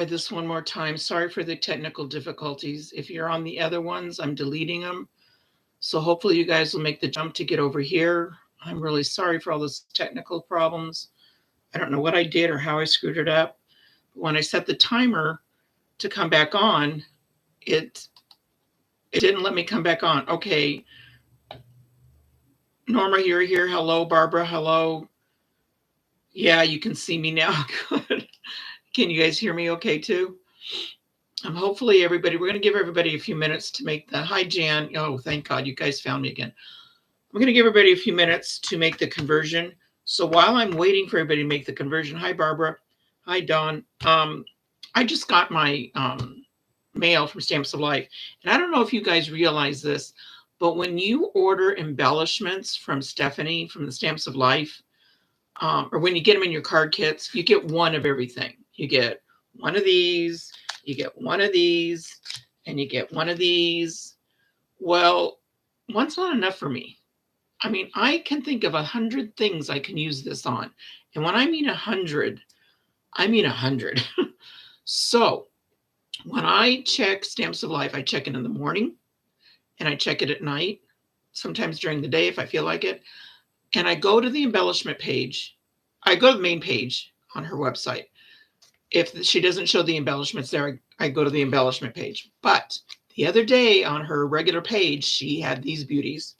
this one more time. Sorry for the technical difficulties. If you're on the other ones, I'm deleting them. So hopefully you guys will make the jump to get over here. I'm really sorry for all those technical problems. I don't know what I did or how I screwed it up. But when I set the timer to come back on, it didn't let me come back on. Okay. Norma, you're here. Hello, Barbara. Hello. Yeah, you can see me now. Good. Can you guys hear me okay too? Hopefully everybody, we're going to give everybody a few minutes to make the, hi Jan. Oh, thank God you guys found me again. I'm going to give everybody a few minutes to make the conversion. So while I'm waiting for everybody to make the conversion, hi Barbara. Hi Dawn. I just got my mail from Stamps of Life. And I don't know if you guys realize this, but when you order embellishments from Stephanie from the Stamps of Life, or when you get them in your card kits, you get one of everything. You get one of these, you get one of these, and you get one of these. Well, one's not enough for me. I mean, I can think of 100 things I can use this on. And when I mean 100, I mean 100. So when I check Stamps of Life, I check it in the morning and I check it at night, sometimes during the day if I feel like it. And I go to the embellishment page. I go to the main page on her website. If she doesn't show the embellishments there, I go to the embellishment page. But the other day on her regular page, she had these beauties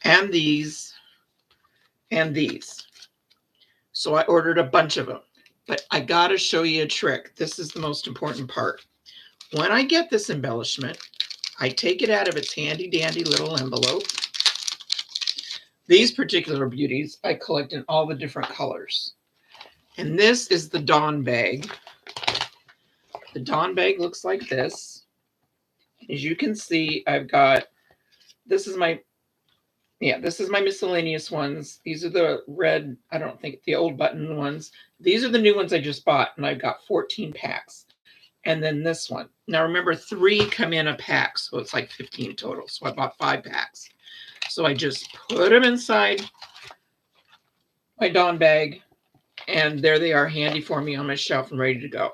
and these and these. So I ordered a bunch of them. But I got to show you a trick. This is the most important part. When I get this embellishment, I take it out of its handy dandy little envelope. These particular beauties I collect in all the different colors. And this is the Dawn bag. The Dawn bag looks like this. As you can see, I've got, this is my miscellaneous ones. These are the red, I don't think, the old button ones. These are the new ones I just bought, and I've got 14 packs. And then this one. Now remember, 3 come in a pack, so it's like 15 total. So I bought 5 packs. So I just put them inside my Dawn bag, and there they are, handy for me on my shelf and ready to go.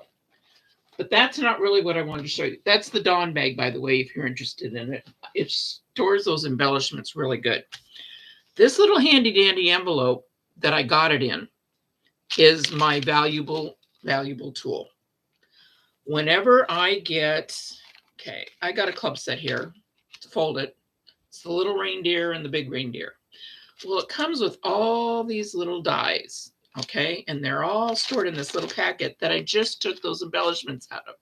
But that's not really what I wanted to show you. That's the Dawn bag, by the way, if you're interested in it. It stores those embellishments really good. This little handy dandy envelope that I got it in is my valuable tool. Whenever I get, okay, I got a club set here to fold it. It's the little reindeer and the big reindeer. Well, it comes with all these little dies, okay? And they're all stored in this little packet that I just took those embellishments out of.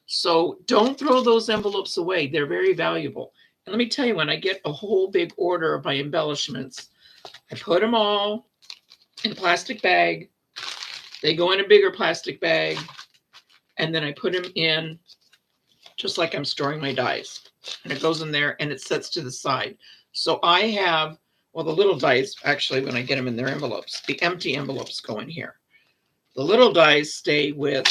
So don't throw those envelopes away. They're very valuable. And let me tell you, when I get a whole big order of my embellishments, I put them all in a plastic bag. They go in a bigger plastic bag. And then I put them in just like I'm storing my dies. And it goes in there and it sets to the side. So I have, well, the little dies, actually, when I get them in their envelopes, the empty envelopes go in here. The little dies stay with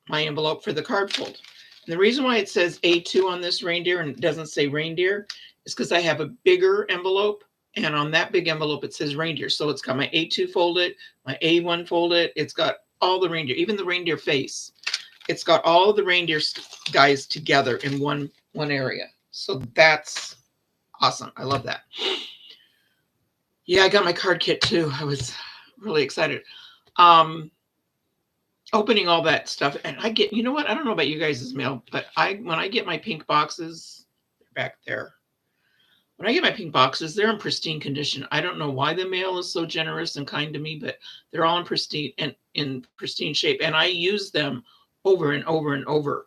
my envelope for the card fold. And the reason why it says A2 on this reindeer and it doesn't say reindeer is because I have a bigger envelope. And on that big envelope, it says reindeer. So it's got my A2 folded, my A1 folded. It's got all the reindeer, even the reindeer face. It's got all of the reindeer guys together in one area. So that's awesome. I love that. Yeah, I got my card kit too. I was really excited. Opening all that stuff. And I get, you know what? I don't know about you guys' mail, but when I get my pink boxes, they're back there. When I get my pink boxes, they're in pristine condition. I don't know why the mail is so generous and kind to me, but they're all in pristine shape. And I use them over and over and over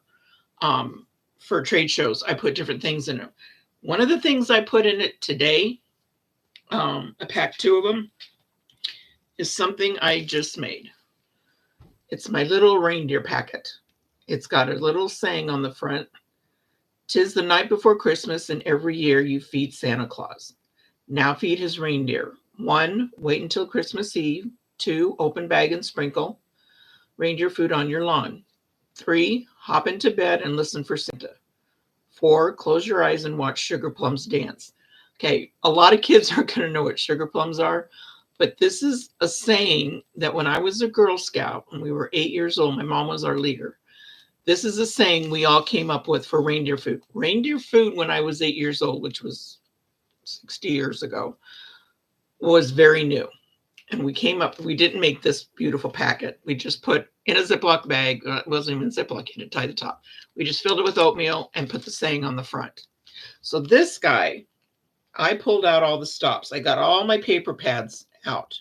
for trade shows. I put different things in them. One of the things I put in it today, I packed 2 of them, is something I just made. It's my little reindeer packet. It's got a little saying on the front. 'Tis the night before Christmas, and every year you feed Santa Claus. Now feed his reindeer. 1, wait until Christmas Eve. 2, open bag and sprinkle reindeer food on your lawn. 3, hop into bed and listen for Santa. 4, close your eyes and watch sugar plums dance. Okay, a lot of kids aren't going to know what sugar plums are, But this is a saying that when I was a Girl Scout, when we were 8 years old, my mom was our leader. This is a saying we all came up with for reindeer food. Reindeer food when I was 8 years old, which was 60 years ago, was very new. And we didn't make this beautiful packet. We just put in a Ziploc bag. It wasn't even Ziploc, you had to tie the top. We just filled it with oatmeal and put the saying on the front. So this guy, I pulled out all the stops. I got all my paper pads out.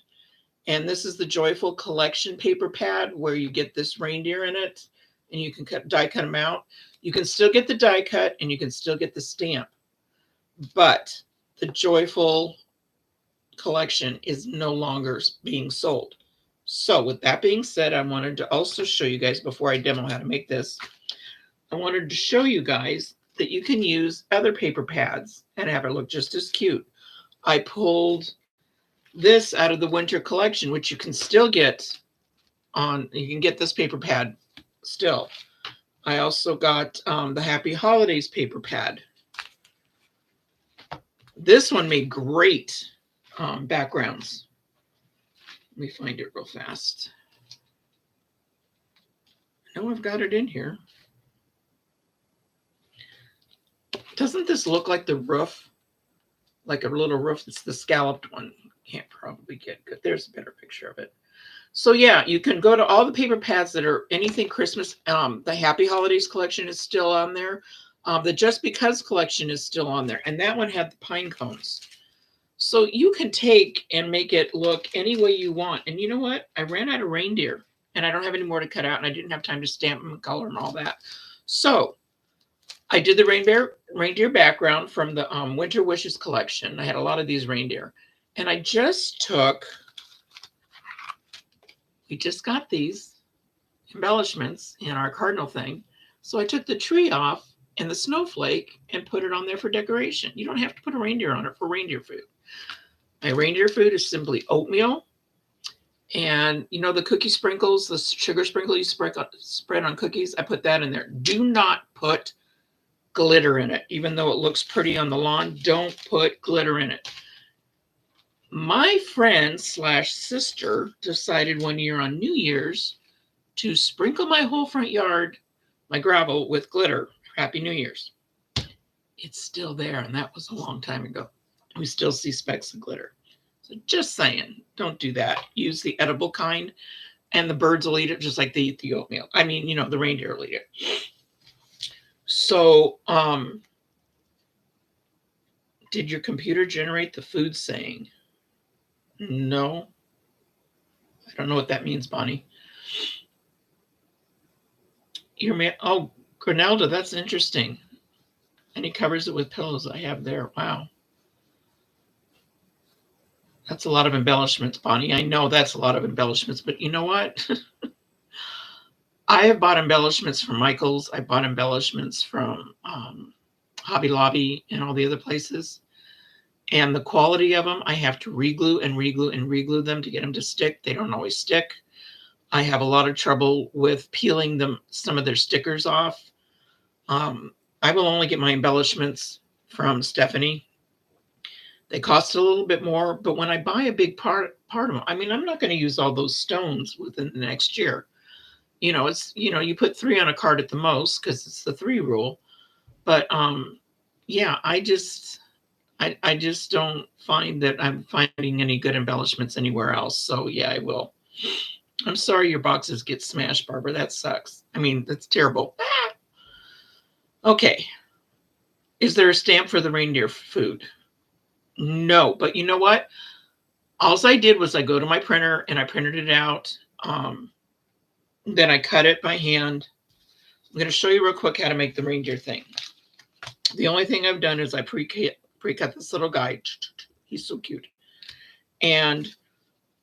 And this is the Joyful Collection paper pad where you get this reindeer in it and you can die cut them out. You can still get the die cut and you can still get the stamp. But the Joyful Collection is no longer being sold. So with that being said, I wanted to also show you guys before I demo how to make this. I wanted to show you guys that you can use other paper pads and have it look just as cute. I pulled this out of the winter collection, which you can still get you can get this paper pad still. I also got the Happy Holidays paper pad. This one made great backgrounds. Let me find it real fast. I know I've got it in here. Doesn't this look like the roof? Like a little roof? It's the scalloped one. Can't probably get good. There's a better picture of it. So yeah, you can go to all the paper pads that are anything Christmas. The Happy Holidays collection is still on there. The Just Because collection is still on there. And that one had the pine cones. So you can take and make it look any way you want. And you know what? I ran out of reindeer and I don't have any more to cut out and I didn't have time to stamp them and color and all that. So I did the reindeer background from the Winter Wishes collection. I had a lot of these reindeer. And I just took, we just got these embellishments in our cardinal thing. So I took the tree off and the snowflake and put it on there for decoration. You don't have to put a reindeer on it for reindeer food. My reindeer food is simply oatmeal. And you know the cookie sprinkles, the sugar sprinkle you spread on cookies? I put that in there. Do not put glitter in it. Even though it looks pretty on the lawn, don't put glitter in it. My friend / sister decided one year on New Year's to sprinkle my whole front yard, my gravel, with glitter. Happy New Year's. It's still there, and that was a long time ago. We still see specks of glitter. So just saying, don't do that. Use the edible kind, and the birds will eat it just like they eat the oatmeal. I mean, you know, the reindeer will eat it. So, did your computer generate the food saying? No. I don't know what that means, Bonnie. Oh, Grinelda, that's interesting. And he covers it with pillows I have there. Wow. That's a lot of embellishments, Bonnie. I know that's a lot of embellishments, but you know what? I have bought embellishments from Michael's. I bought embellishments from Hobby Lobby and all the other places. And the quality of them, I have to reglue and reglue and reglue them to get them to stick. They don't always stick. I have a lot of trouble with peeling some of their stickers off. I will only get my embellishments from Stephanie. They cost a little bit more, but when I buy a big part of them, I mean, I'm not going to use all those stones within the next year. You know, it's, you know, you put 3 on a card at the most because it's the 3 rule. But yeah, I just don't find that I'm finding any good embellishments anywhere else. So yeah, I will. I'm sorry your boxes get smashed, Barbara. That sucks. I mean, that's terrible. Okay. Is there a stamp for the reindeer food? No, but you know what? All I did was I go to my printer and I printed it out. Then I cut it by hand. I'm going to show you real quick how to make the reindeer thing. The only thing I've done is I pre-cut this little guy. He's so cute. And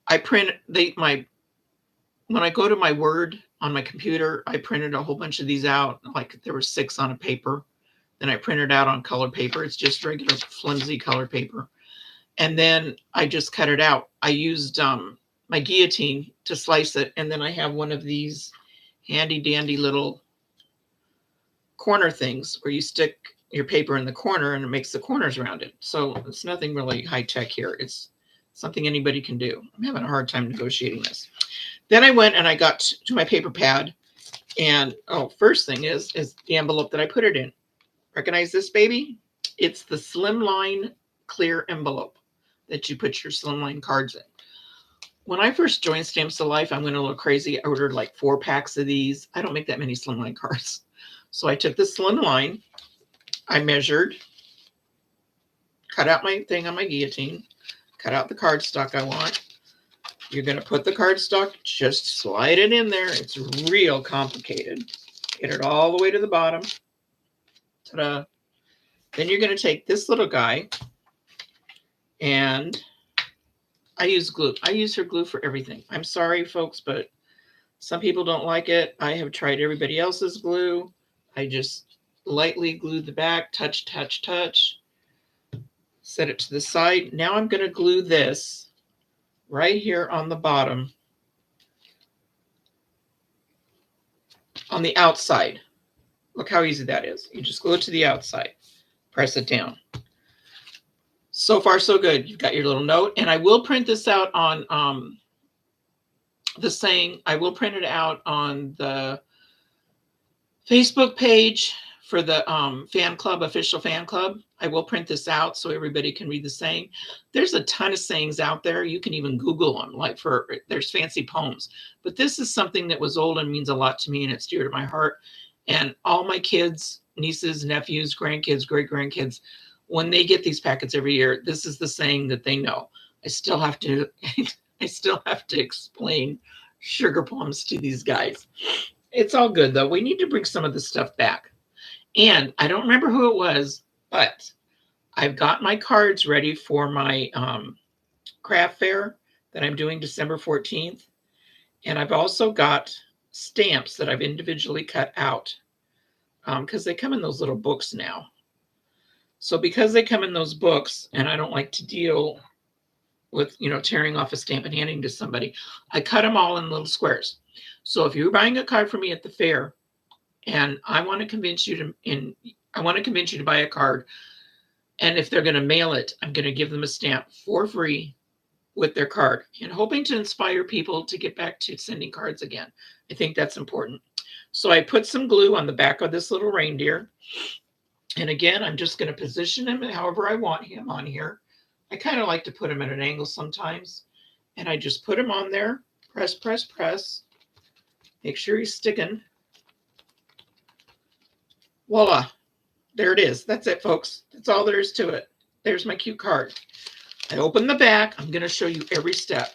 I print when I go to my Word on my computer, I printed a whole bunch of these out. Like there were 6 on a paper. Then I printed out on colored paper. It's just regular flimsy colored paper. And then I just cut it out. I used my guillotine to slice it. And then I have one of these handy dandy little corner things where you stick your paper in the corner and it makes the corners rounded. So it's nothing really high tech here. It's something anybody can do. I'm having a hard time negotiating this. Then I went and I got to my paper pad, and first thing is the envelope that I put it in. Recognize this baby? It's the Slimline clear envelope that you put your Slimline cards in. When I first joined Stamps of Life, I went a little crazy. I ordered like 4 packs of these. I don't make that many Slimline cards. So I took the Slimline, I measured, cut out my thing on my guillotine, cut out the cardstock I want. You're going to put the cardstock, just slide it in there. It's real complicated. Get it all the way to the bottom. Ta-da. Then you're going to take this little guy, and I use glue. I use her glue for everything. I'm sorry, folks, but some people don't like it. I have tried everybody else's glue. I just lightly glued the back, touch, touch, touch. Set it to the side. Now I'm going to glue this right here on the bottom, on the outside. Look how easy that is. You just glue it to the outside. Press it down. So far, so good. You've got your little note. And I will print this out on the saying. I will print it out on the Facebook page for the fan club, official fan club. I will print this out so everybody can read the saying. There's a ton of sayings out there. You can even Google them, like there's fancy poems. But this is something that was old and means a lot to me, and it's dear to my heart. And all my kids, nieces, nephews, grandkids, great-grandkids, when they get these packets every year, this is the saying that they know. I still have to explain sugar plums to these guys. It's all good, though. We need to bring some of this stuff back. And I don't remember who it was, but I've got my cards ready for my craft fair that I'm doing December 14th. And I've also got stamps that I've individually cut out because they come in those little books now. So because they come in those books, and I don't like to deal with, tearing off a stamp and handing to somebody, I cut them all in little squares. So if you're buying a card from me at the fair, and I want to convince you to buy a card, and if they're going to mail it, I'm going to give them a stamp for free with their card, and hoping to inspire people to get back to sending cards again. I think that's important. So I put some glue on the back of this little reindeer. And again, I'm just going to position him however I want him on here. I kind of like to put him at an angle sometimes. And I just put him on there. Press, press, press. Make sure he's sticking. Voila. There it is. That's it, folks. That's all there is to it. There's my cute card. I open the back. I'm going to show you every step.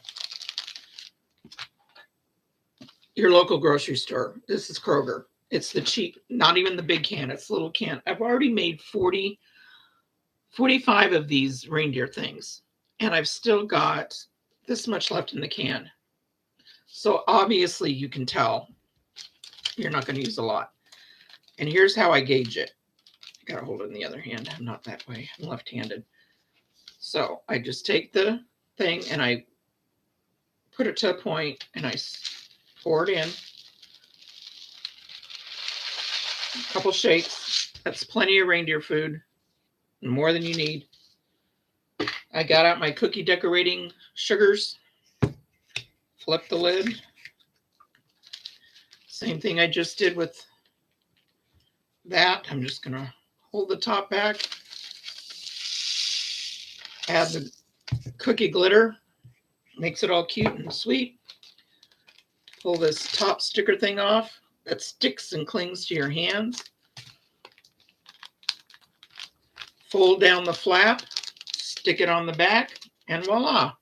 Your local grocery store. This is Kroger. It's the cheap, not even the big can. It's the little can. I've already made 45 of these reindeer things. And I've still got this much left in the can. So obviously you can tell you're not going to use a lot. And here's how I gauge it. I got to hold it in the other hand. I'm not that way. I'm left-handed. So I just take the thing and I put it to a point and I pour it in. A couple shakes. That's plenty of reindeer food. More than you need. I got out my cookie decorating sugars. Flip the lid. Same thing I just did with that. I'm just going to hold the top back. Add the cookie glitter. Makes it all cute and sweet. Pull this top sticker thing off that sticks and clings to your hands. Fold down the flap, stick it on the back, and voila,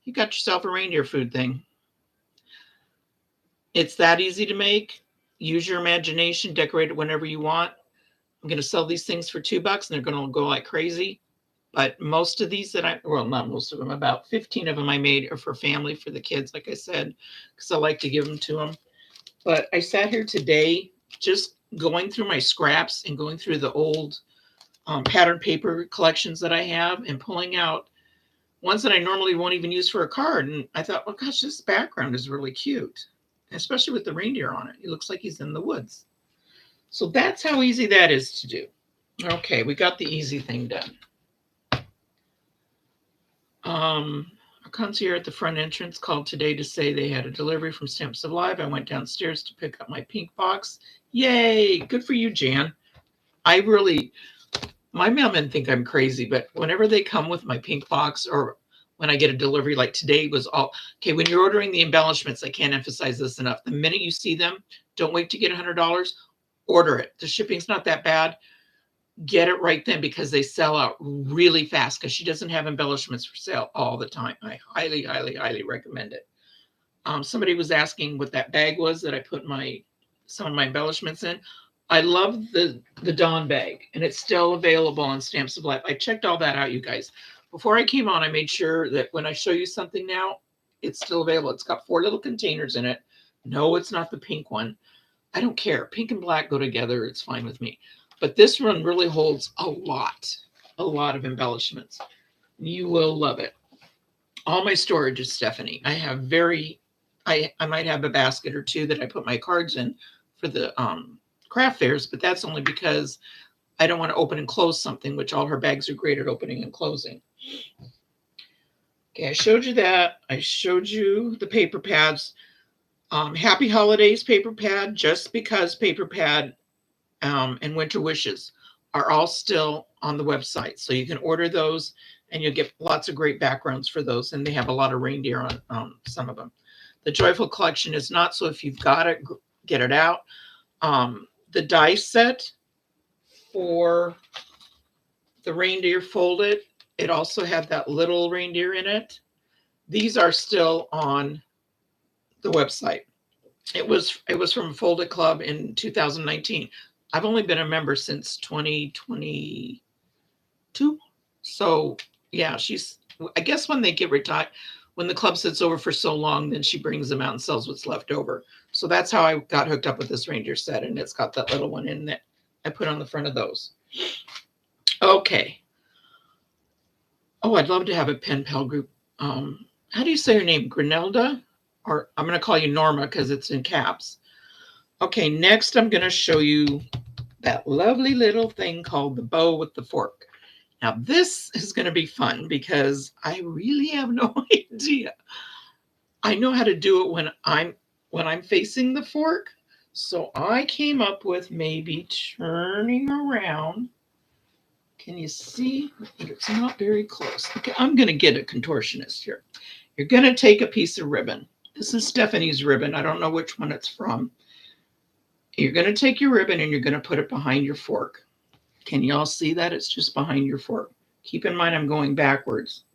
you got yourself a reindeer food thing. It's that easy to make. Use your imagination, decorate it whenever you want. I'm going to sell these things for $2 and they're going to go like crazy. But most of these not most of them, about 15 of them I made are for family, for the kids, like I said, because I like to give them to them. But I sat here today just going through my scraps and going through the old pattern paper collections that I have and pulling out ones that I normally won't even use for a card. And I thought, well, gosh, this background is really cute, especially with the reindeer on it. It looks like he's in the woods. So that's how easy that is to do. Okay, we got the easy thing done. A concierge at the front entrance called today to say they had a delivery from Stamps of Life. I went downstairs to pick up my pink box. Yay! Good for you, Jan. My mailmen think I'm crazy, but whenever they come with my pink box or when I get a delivery, like today was all okay. When you're ordering the embellishments, I can't emphasize this enough. The minute you see them, don't wait to get $100. Order it. The shipping's not that bad. Get it right then because they sell out really fast because she doesn't have embellishments for sale all the time. I highly, highly, highly recommend it. Somebody was asking what that bag was that I put some of my embellishments in. I love the Dawn bag, and it's still available on Stamps of Life. I checked all that out, you guys. Before I came on, I made sure that when I show you something now, it's still available. It's got 4 little containers in it. No, it's not the pink one. I don't care. Pink and black go together. It's fine with me. But this one really holds a lot of embellishments. You will love it. All my storage is Stephanie. I might have a basket or two that I put my cards in for the craft fairs, but that's only because I don't want to open and close something, which all her bags are great at opening and closing. Okay, I showed you that. I showed you the paper pads. Happy Holidays paper pad, Just Because paper pad, and Winter Wishes are all still on the website. So you can order those and you'll get lots of great backgrounds for those. And they have a lot of reindeer on some of them. The Joyful Collection is not. So if you've got it, get it out. The dice set for the reindeer folded, it also had that little reindeer in it. These are still on the website. It was from Folded Club in 2019. I've only been a member since 2022. So yeah, I guess when they get retired, when the club sits over for so long, then she brings them out and sells what's left over. So that's how I got hooked up with this reindeer set. And it's got that little one in that I put on the front of those. Okay. Oh, I'd love to have a pen pal group. How do you say your name? Grinelda? Or I'm going to call you Norma because it's in caps. Okay, next I'm going to show you that lovely little thing called the bow with the fork. Now this is going to be fun because I really have no idea. I know how to do it when I'm facing the fork. So I came up with maybe turning around. Can you see? It's not very close. Okay, I'm going to get a contortionist here. You're going to take a piece of ribbon. This is Stephanie's ribbon. I don't know which one it's from. You're going to take your ribbon and you're going to put it behind your fork. Can you all see that? It's just behind your fork. Keep in mind I'm going backwards.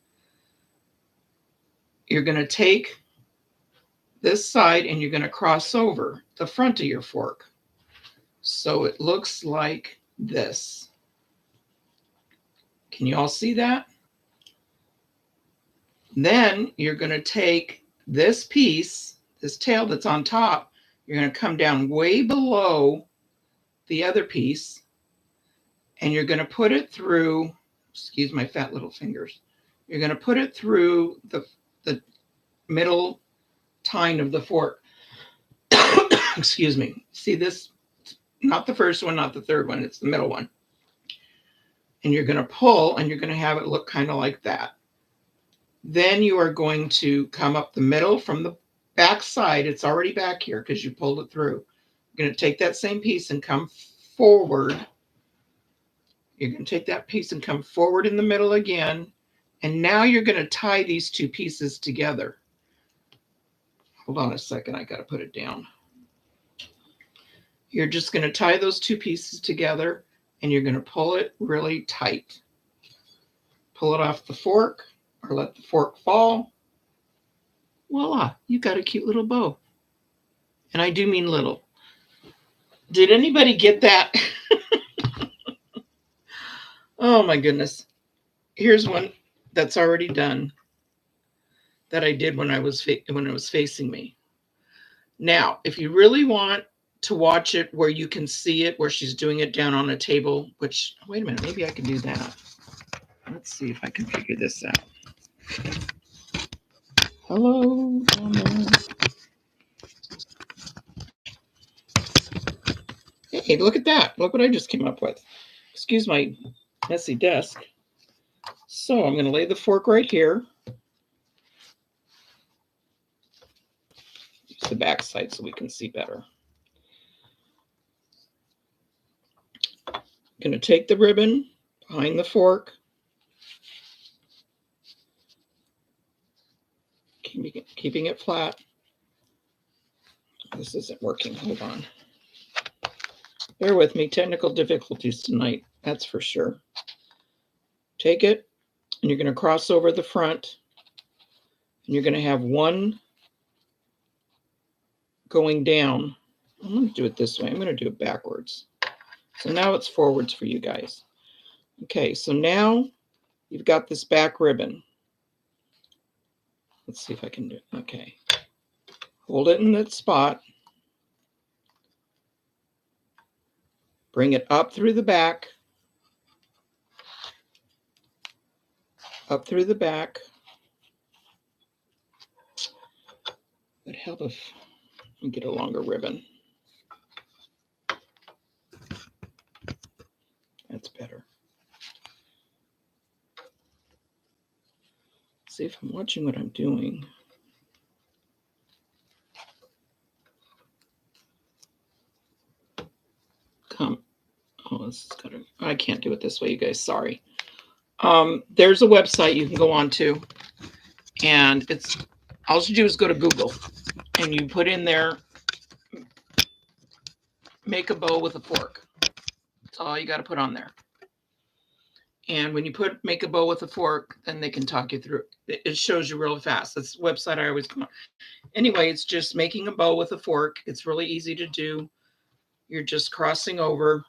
You're going to take this side and you're going to cross over the front of your fork. So it looks like this. Can you all see that? Then you're going to take this piece, this tail that's on top, you're going to come down way below the other piece and you're going to put it through, excuse my fat little fingers, you're going to put it through the middle tine of the fork. Excuse me. See this? Not the first one, not the third one, it's the middle one. And you're going to pull and you're going to have it look kind of like that. Then you are going to come up the middle from the back side. It's already back here because you pulled it through. You're going to take that same piece and come forward. You're going to take that piece and come forward in the middle again. And now you're going to tie these two pieces together. Hold on a second. I got to put it down. You're just going to tie those two pieces together and you're going to pull it really tight. Pull it off the fork or let the fork fall. Voila, you got a cute little bow. And I do mean little. Did anybody get that? Oh my goodness. Here's one that's already done that I did when it was facing me. Now, if you really want to watch it where you can see it, where she's doing it down on a table, which, wait a minute, maybe I can do that. Let's see if I can figure this out. Hello, Mama. Hey, look at that. Look what I just came up with. Excuse my messy desk. So I'm going to lay the fork right here. the back side so we can see better. I'm going to take the ribbon behind the fork, keeping it flat. This isn't working. Hold on. Bear with me. Technical difficulties tonight, that's for sure. Take it, and you're going to cross over the front, and you're going to have one going down. I'm going to do it this way. I'm going to do it backwards. So now it's forwards for you guys. Okay, so now you've got this back ribbon. Let's see if I can do it. Okay. Hold it in that spot. Bring it up through the back. Up through the back. It'd help if I get a longer ribbon. That's better. See if I'm watching what I'm doing. Come. Oh, this is gonna. I can't do it this way, you guys. Sorry. There's a website you can go on to, and it's all you do is go to Google, and you put in there, make a bow with a fork. That's all you got to put on there. And when you make a bow with a fork, then they can talk you through it. It shows you real fast. That's the website I always come on. Anyway, it's just making a bow with a fork. It's really easy to do. You're just crossing over.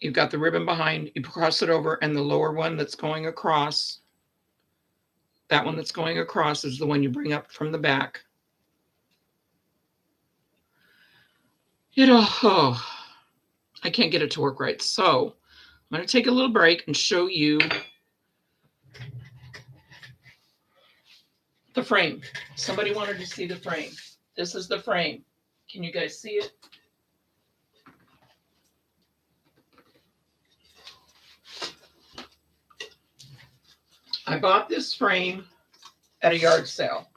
You've got the ribbon behind, you cross it over, and the lower one that's going across, that one that's going across is the one you bring up from the back. Oh, I can't get it to work right. So I'm going to take a little break and show you the frame. Somebody wanted to see the frame. This is the frame. Can you guys see it? I bought this frame at a yard sale,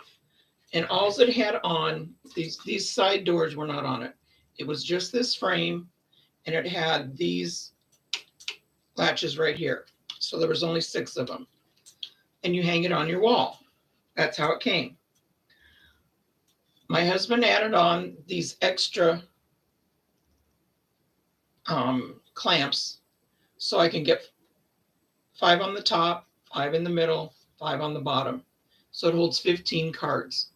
and all it had on, these side doors were not on it. It was just this frame, and it had these latches right here. So there was only 6 of them. And you hang it on your wall. That's how it came. My husband added on these extra clamps so I can get 5 on the top, 5 in the middle, 5 on the bottom. So it holds 15 cards.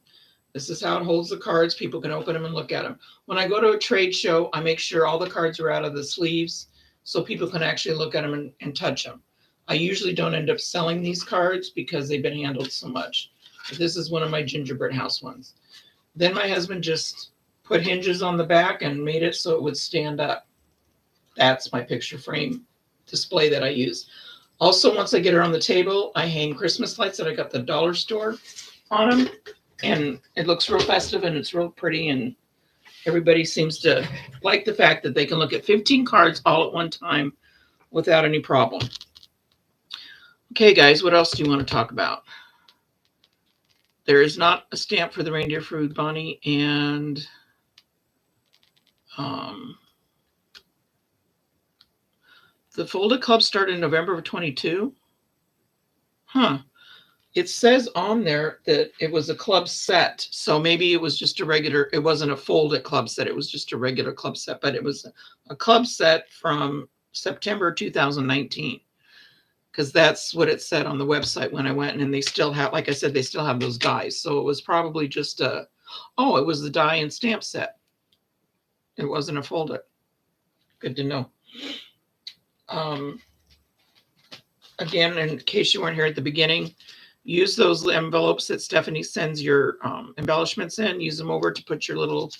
This is how it holds the cards. People can open them and look at them. When I go to a trade show, I make sure all the cards are out of the sleeves so people can actually look at them and touch them. I usually don't end up selling these cards because they've been handled so much. But this is one of my gingerbread house ones. Then my husband just put hinges on the back and made it so it would stand up. That's my picture frame display that I use. Also, once I get it on the table, I hang Christmas lights that I got at the dollar store on them. And it looks real festive and it's real pretty. And everybody seems to like the fact that they can look at 15 cards all at one time without any problem. Okay, guys, what else do you want to talk about? There is not a stamp for the Reindeer Food Bunny, and the Folded Club started in November of 22. Huh. It says on there that it was a club set. So maybe it was just a regular, it wasn't a folded club set. It was just a regular club set, but it was a club set from September 2019. Because that's what it said on the website when I went, and they still have, like I said, they still have those dies. So it was probably just it was the die and stamp set. It wasn't a folded. Good to know. Again, in case you weren't here at the beginning, use those envelopes that Stephanie sends your embellishments in. Use them over to put your little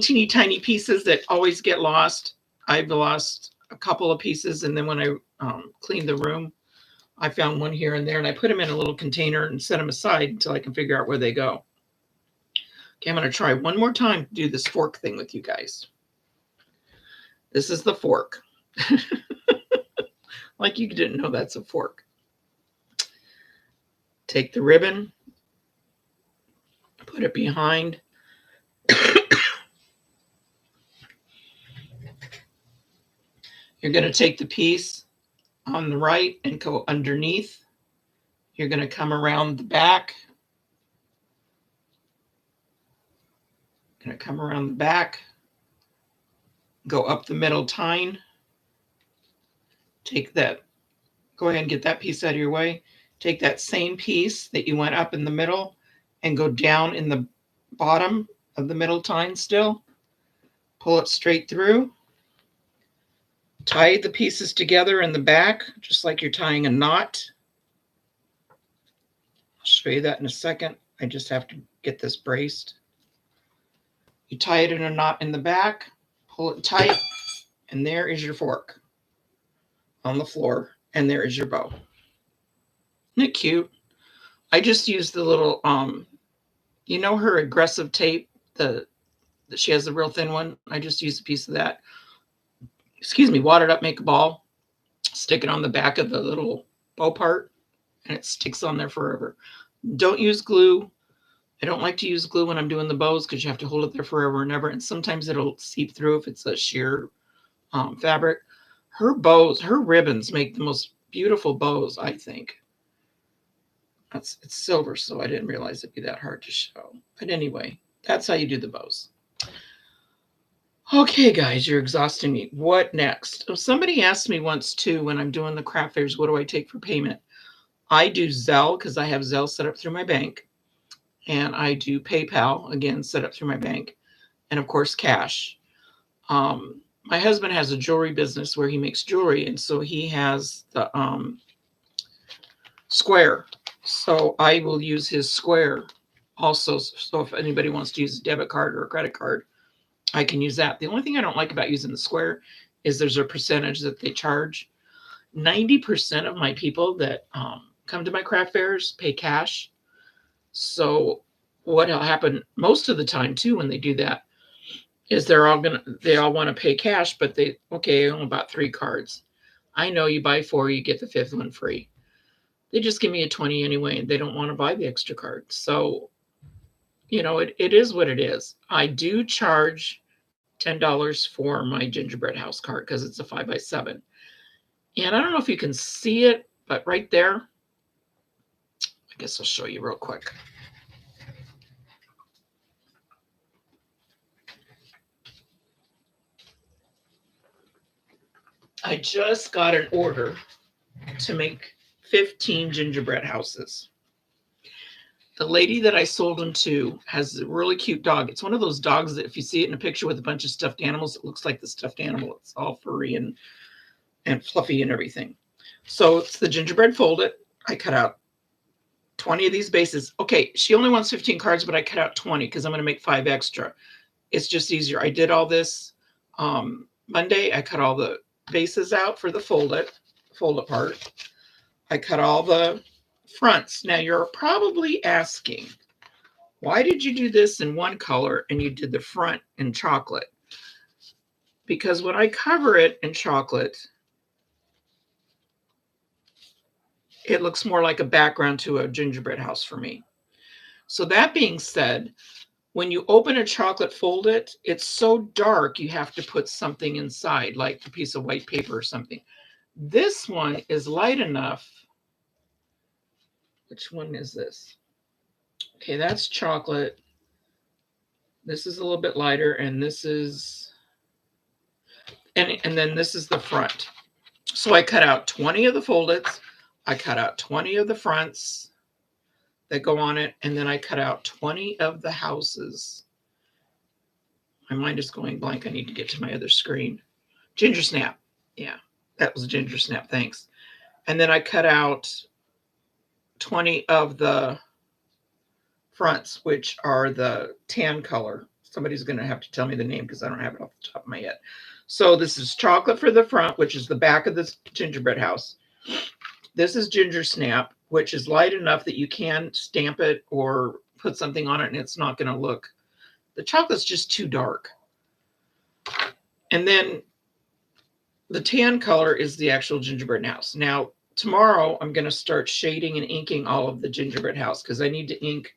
teeny tiny pieces that always get lost. I've lost a couple of pieces, and then when I cleaned the room, I found one here and there, and I put them in a little container and set them aside until I can figure out where they go. Okay, I'm going to try one more time to do this fork thing with you guys. This is the fork. Like you didn't know that's a fork. Take the ribbon, put it behind. You're going to take the piece on the right and go underneath. You're going to come around the back. Going to come around the back. Go up the middle tine. Take that. Go ahead and get that piece out of your way. Take that same piece that you went up in the middle and go down in the bottom of the middle tine still. Pull it straight through. Tie the pieces together in the back, just like you're tying a knot. I'll show you that in a second. I just have to get this braced. You tie it in a knot in the back, pull it tight, and there is your fork on the floor, and there is your bow. Isn't it cute? I just used the little, you know her aggressive tape, she has the real thin one. I just used a piece of that. Excuse me, watered up, make a ball, stick it on the back of the little bow part, and it sticks on there forever. Don't use glue. I don't like to use glue when I'm doing the bows because you have to hold it there forever and ever. And sometimes it'll seep through if it's a sheer fabric. Her bows, her ribbons make the most beautiful bows, I think. It's silver, so I didn't realize it'd be that hard to show. But anyway, that's how you do the bows. Okay, guys, you're exhausting me. What next? Oh, somebody asked me once, too, when I'm doing the craft fairs, what do I take for payment? I do Zelle because I have Zelle set up through my bank. And I do PayPal, again, set up through my bank. And, of course, cash. My husband has a jewelry business where he makes jewelry. And so he has the Square. So I will use his Square also. So if anybody wants to use a debit card or a credit card, I can use that. The only thing I don't like about using the Square is there's a percentage that they charge. 90% of my people that come to my craft fairs pay cash. So what'll happen most of the time too when they do that is they all want to pay cash, but I only bought 3 cards. I know you buy 4, you get the 5th one free. They just give me a 20 anyway, and they don't want to buy the extra card. So, it is what it is. I do charge $10 for my gingerbread house card because it's a 5x7. And I don't know if you can see it, but right there, I guess I'll show you real quick. I just got an order to make 15 gingerbread houses. The lady that I sold them to has a really cute dog. It's one of those dogs that if you see it in a picture with a bunch of stuffed animals, it looks like the stuffed animal. It's all furry and fluffy and everything. So it's the gingerbread folded. I cut out 20 of these bases. Okay, she only wants 15 cards, but I cut out 20 because I'm going to make 5 extra. It's just easier. I did all this Monday. I cut all the bases out for the fold apart. I cut all the fronts. Now you're probably asking, why did you do this in one color and you did the front in chocolate? Because when I cover it in chocolate, it looks more like a background to a gingerbread house for me. So that being said, when you open a chocolate folded, it's so dark you have to put something inside, like a piece of white paper or something. This one is light enough. Which one is this? Okay, that's chocolate. This is a little bit lighter, and this is, and then this is the front. So I cut out 20 of the foldeds. I cut out 20 of the fronts that go on it, and then I cut out 20 of the houses. My mind is going blank. I need to get to my other screen. Ginger snap. Yeah, that was ginger snap. Thanks. And then I cut out 20 of the fronts, which are the tan color. Somebody's going to have to tell me the name because I don't have it off the top of my head. So this is chocolate for the front, which is the back of this gingerbread house. This is ginger snap, which is light enough that you can stamp it or put something on it and it's not going to look. The chocolate's just too dark. And then the tan color is the actual gingerbread house. Now, tomorrow I'm going to start shading and inking all of the gingerbread house because I need to ink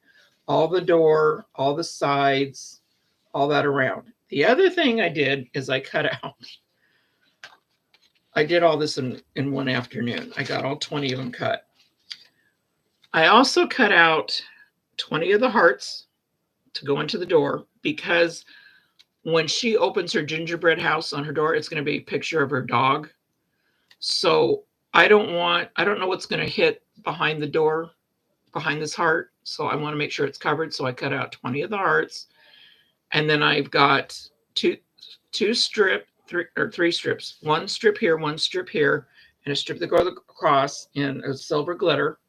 all the door, all the sides, all that around. The other thing I did is I cut out, I did all this in one afternoon. I got all 20 of them cut. I also cut out 20 of the hearts to go into the door because when she opens her gingerbread house on her door, it's going to be a picture of her dog. So I don't know what's going to hit behind the door, behind this heart. So I want to make sure it's covered. So I cut out 20 of the hearts. And then I've got three strips, one strip here, and a strip that goes across in a silver glitter.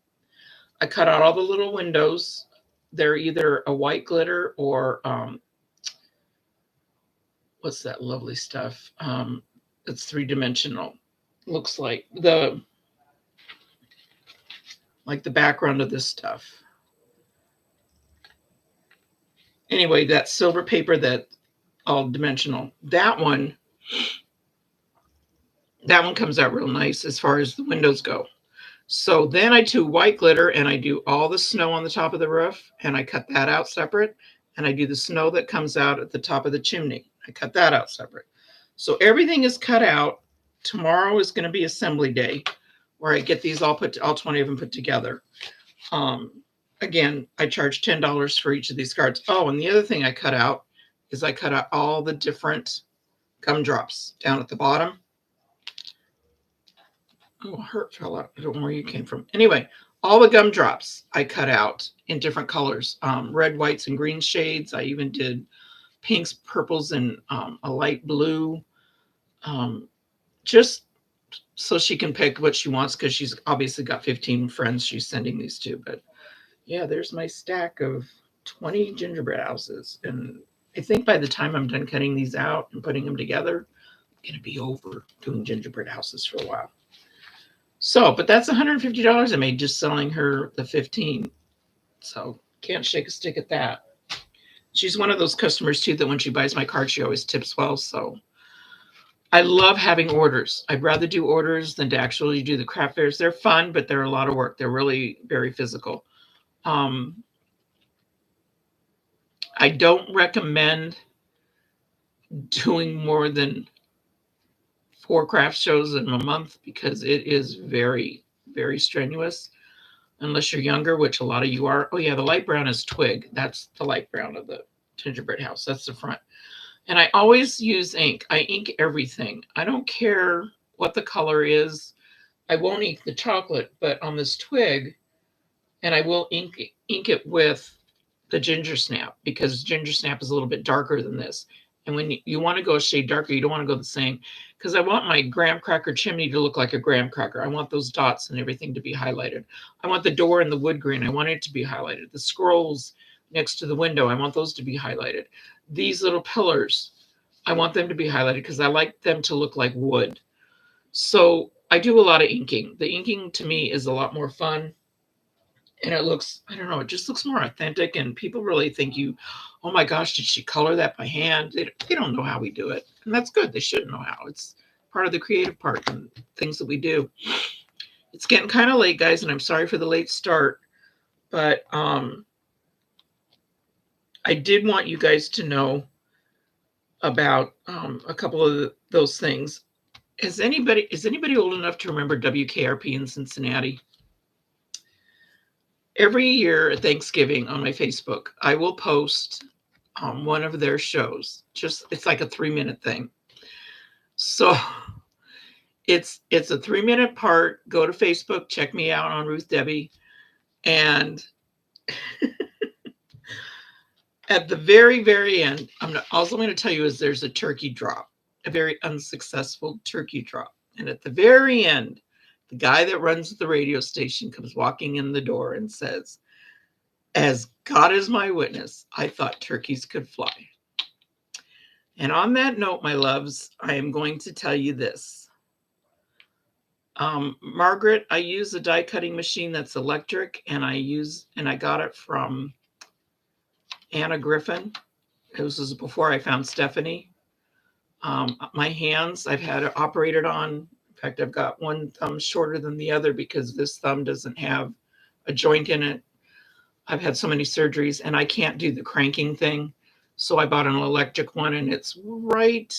I cut out all the little windows. They're either a white glitter or what's that lovely stuff? It's three-dimensional. Looks like the background of this stuff. Anyway, that silver paper that all dimensional. That one comes out real nice as far as the windows go. So then I do white glitter and I do all the snow on the top of the roof and I cut that out separate. And I do the snow that comes out at the top of the chimney. I cut that out separate. So everything is cut out. Tomorrow is going to be assembly day where I get these all 20 of them put together. Again, I charge $10 for each of these cards. Oh, and the other thing I cut out is I cut out all the different gumdrops down at the bottom. Oh, a heart fell out. I don't know where you came from. Anyway, all the gumdrops I cut out in different colors, red, whites, and green shades. I even did pinks, purples, and a light blue, just so she can pick what she wants because she's obviously got 15 friends she's sending these to. But yeah, there's my stack of 20 gingerbread houses. And I think by the time I'm done cutting these out and putting them together, I'm going to be over doing gingerbread houses for a while. So, but that's $150 I made just selling her the 15. So can't shake a stick at that. She's one of those customers too that when she buys my card, she always tips well. So I love having orders. I'd rather do orders than to actually do the craft fairs. They're fun, but they're a lot of work. They're really very physical. I don't recommend doing more than 4 craft shows in a month because it is very, very strenuous. Unless you're younger, which a lot of you are. Oh yeah, the light brown is twig. That's the light brown of the gingerbread house. That's the front. And I always use ink. I ink everything. I don't care what the color is. I won't ink the chocolate, but on this twig, and I will ink it with the ginger snap because ginger snap is a little bit darker than this. And when you want to go a shade darker, you don't want to go the same because I want my graham cracker chimney to look like a graham cracker. I want those dots and everything to be highlighted. I want the door and the wood grain. I want it to be highlighted. The scrolls next to the window, I want those to be highlighted. These little pillars, I want them to be highlighted because I like them to look like wood. So I do a lot of inking. The inking to me is a lot more fun. And it looks, I don't know, it just looks more authentic. And people really think oh my gosh, did she color that by hand? They don't know how we do it. And that's good. They shouldn't know how. It's part of the creative part and things that we do. It's getting kind of late, guys, and I'm sorry for the late start. But I did want you guys to know about a couple of those things. Is anybody old enough to remember WKRP in Cincinnati? Every year at Thanksgiving on my Facebook, I will post one of their shows. It's like a 3-minute thing. So it's a 3-minute part. Go to Facebook, check me out on Ruth Debbie. And at the very, very end, all I'm going to tell you is there's a turkey drop, a very unsuccessful turkey drop. And at the very end, the guy that runs the radio station comes walking in the door and says, "As God is my witness, I thought turkeys could fly." And on that note, my loves, I am going to tell you this. Margaret, I use a die cutting machine that's electric, and I got it from Anna Griffin. This was before I found Stephanie. My hands, I've had it operated on In fact, I've got one thumb shorter than the other because this thumb doesn't have a joint in it. I've had so many surgeries and I can't do the cranking thing. So I bought an electric one and it's right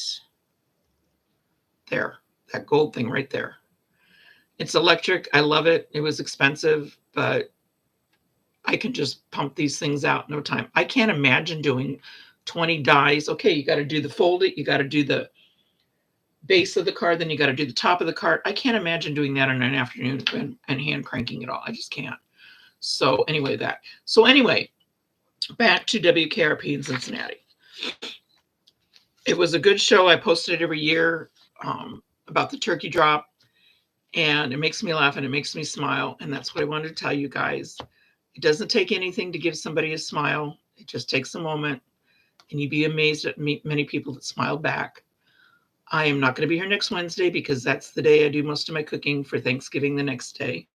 there, that gold thing right there. It's electric. I love it. It was expensive, but I can just pump these things out in no time. I can't imagine doing 20 dies. Okay, you got to do the folding, you got to do the base of the card, then you got to do the top of the card. I can't imagine doing that in an afternoon and hand cranking it all. I just can't. So anyway, back to WKRP in Cincinnati. It was a good show. I posted it every year about the turkey drop, and it makes me laugh and it makes me smile. And that's what I wanted to tell you guys. It doesn't take anything to give somebody a smile. It just takes a moment, and you'd be amazed at many people that smile back. I am not going to be here next Wednesday because that's the day I do most of my cooking for Thanksgiving the next day.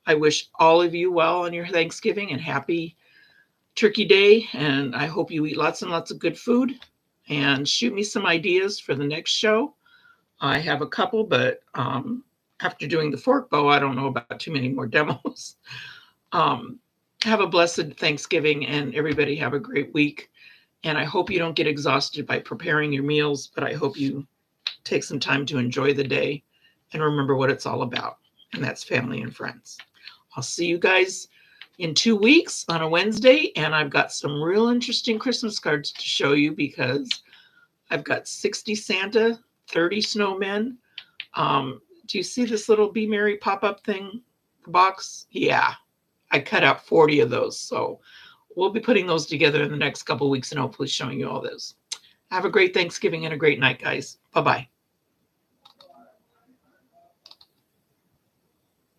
I wish all of you well on your Thanksgiving and happy Turkey Day. And I hope you eat lots and lots of good food and shoot me some ideas for the next show. I have a couple, but after doing the fork bow, I don't know about too many more demos. Have a blessed Thanksgiving and everybody have a great week. And I hope you don't get exhausted by preparing your meals, but I hope you take some time to enjoy the day and remember what it's all about. And that's family and friends. I'll see you guys in 2 weeks on a Wednesday. And I've got some real interesting Christmas cards to show you because I've got 60 Santa, 30 snowmen. Do you see this little Be Merry pop-up thing, the box? Yeah, I cut out 40 of those. So we'll be putting those together in the next couple of weeks and hopefully showing you all those. Have a great Thanksgiving and a great night, guys. Bye-bye.